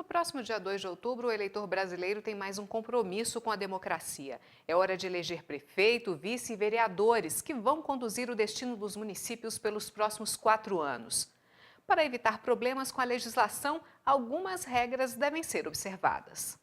próximo dia 2 de outubro, o eleitor brasileiro tem mais um compromisso com a democracia. É hora de eleger prefeito, vice e vereadores que vão conduzir o destino dos municípios pelos próximos 4 anos. Para evitar problemas com a legislação, algumas regras devem ser observadas.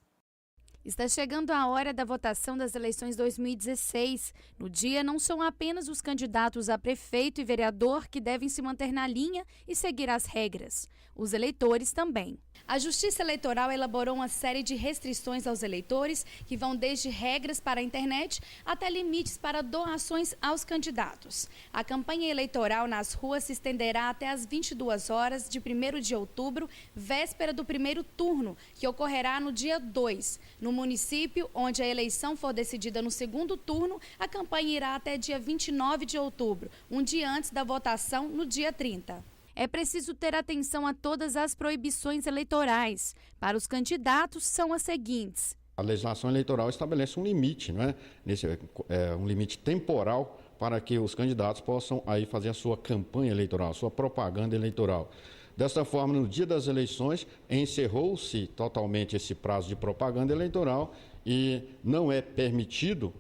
Está chegando a hora da votação das eleições 2016. No dia, não são apenas os candidatos a prefeito e vereador que devem se manter na linha e seguir as regras. Os eleitores também. A Justiça Eleitoral elaborou uma série de restrições aos eleitores que vão desde regras para a internet até limites para doações aos candidatos. A campanha eleitoral nas ruas se estenderá até às 22 horas de 1º de outubro, véspera do primeiro turno, que ocorrerá no dia 2. No município, onde a eleição for decidida no segundo turno, a campanha irá até dia 29 de outubro, um dia antes da votação, no dia 30. É preciso ter atenção a todas as proibições eleitorais. Para os candidatos, são as seguintes. A legislação eleitoral estabelece um limite, não é? Um limite temporal para que os candidatos possam aí fazer a sua campanha eleitoral, a sua propaganda eleitoral. Desta forma, no dia das eleições, encerrou-se totalmente esse prazo de propaganda eleitoral e não é permitido,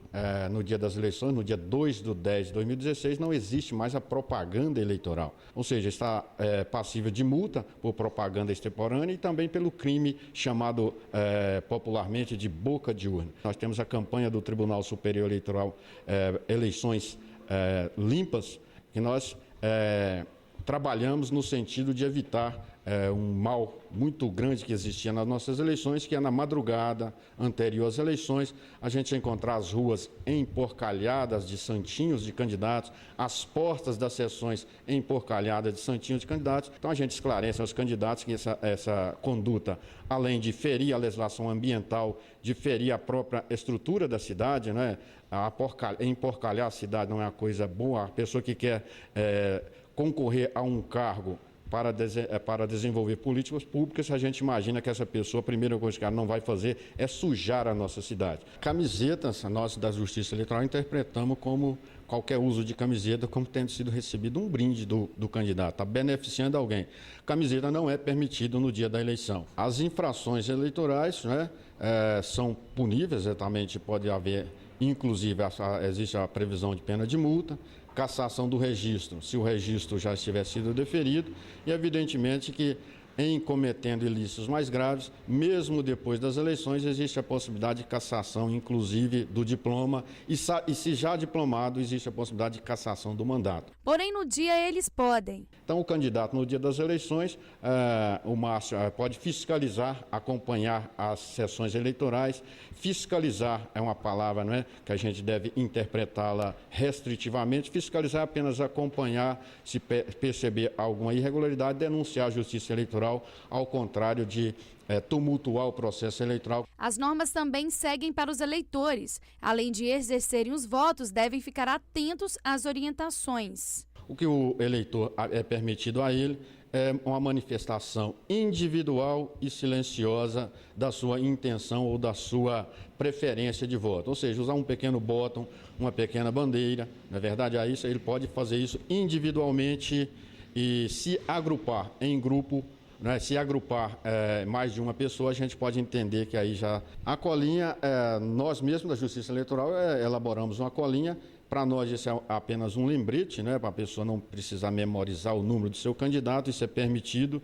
no dia das eleições, no dia 2/10 de 2016, não existe mais a propaganda eleitoral. Ou seja, está passível de multa por propaganda extemporânea e também pelo crime chamado popularmente de boca de urna. Nós temos a campanha do Tribunal Superior Eleitoral, Eleições Limpas, que nós trabalhamos no sentido de evitar um mal muito grande que existia nas nossas eleições, que é na madrugada anterior às eleições, a gente encontrar as ruas emporcalhadas de santinhos de candidatos, as portas das sessões emporcalhadas de santinhos de candidatos. Então a gente esclarece aos candidatos que essa conduta, além de ferir a legislação ambiental, de ferir a própria estrutura da cidade, né? Emporcalhar a cidade não é uma coisa boa. A pessoa que quer concorrer a um cargo para desenvolver políticas públicas, a gente imagina que essa pessoa, a primeira coisa que ela não vai fazer é sujar a nossa cidade. Camisetas, nós da Justiça Eleitoral interpretamos como qualquer uso de camiseta como tendo sido recebido um brinde do candidato, está beneficiando alguém. Camiseta não é permitido no dia da eleição. As infrações eleitorais, né, são puníveis, exatamente, pode haver, inclusive, existe a previsão de pena de multa, cassação do registro, se o registro já tiver sido deferido, e evidentemente que em cometendo ilícitos mais graves, mesmo depois das eleições, existe a possibilidade de cassação, inclusive, do diploma, e se já diplomado, existe a possibilidade de cassação do mandato. Porém, no dia eles podem. Então, o candidato, no dia das eleições, o Márcio pode fiscalizar, acompanhar as sessões eleitorais. Fiscalizar é uma palavra, não é, que a gente deve interpretá-la restritivamente. Fiscalizar é apenas acompanhar, se perceber alguma irregularidade, denunciar a Justiça Eleitoral, ao contrário de tumultuar o processo eleitoral. As normas também seguem para os eleitores. Além de exercerem os votos, devem ficar atentos às orientações. O que o eleitor é permitido a ele é uma manifestação individual e silenciosa da sua intenção ou da sua preferência de voto. Ou seja, usar um pequeno botão, uma pequena bandeira. Na verdade, ele pode fazer isso individualmente e se agrupar em grupo. Se agrupar mais de uma pessoa, a gente pode entender que aí já... A colinha, nós mesmos da Justiça Eleitoral elaboramos uma colinha. Para nós isso é apenas um lembrete, né, para a pessoa não precisar memorizar o número do seu candidato, isso é permitido.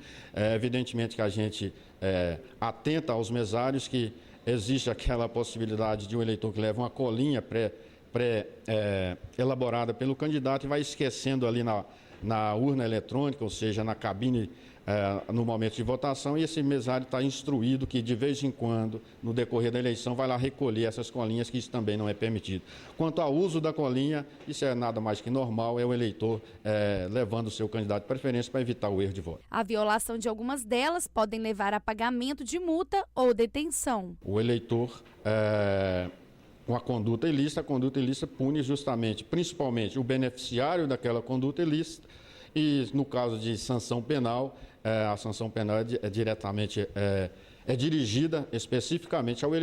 Evidentemente que a gente atenta aos mesários, que existe aquela possibilidade de um eleitor que leva uma colinha elaborada pelo candidato e vai esquecendo ali na urna eletrônica, ou seja, na cabine, no momento de votação, e esse mesário está instruído que de vez em quando, no decorrer da eleição, vai lá recolher essas colinhas, que isso também não é permitido. Quanto ao uso da colinha, isso é nada mais que normal, é o eleitor levando o seu candidato de preferência para evitar o erro de voto. A violação de algumas delas podem levar a pagamento de multa ou detenção. O eleitor... com a conduta ilícita pune justamente, principalmente, o beneficiário daquela conduta ilícita, e no caso de sanção penal, a sanção penal é dirigida especificamente ao eleitor.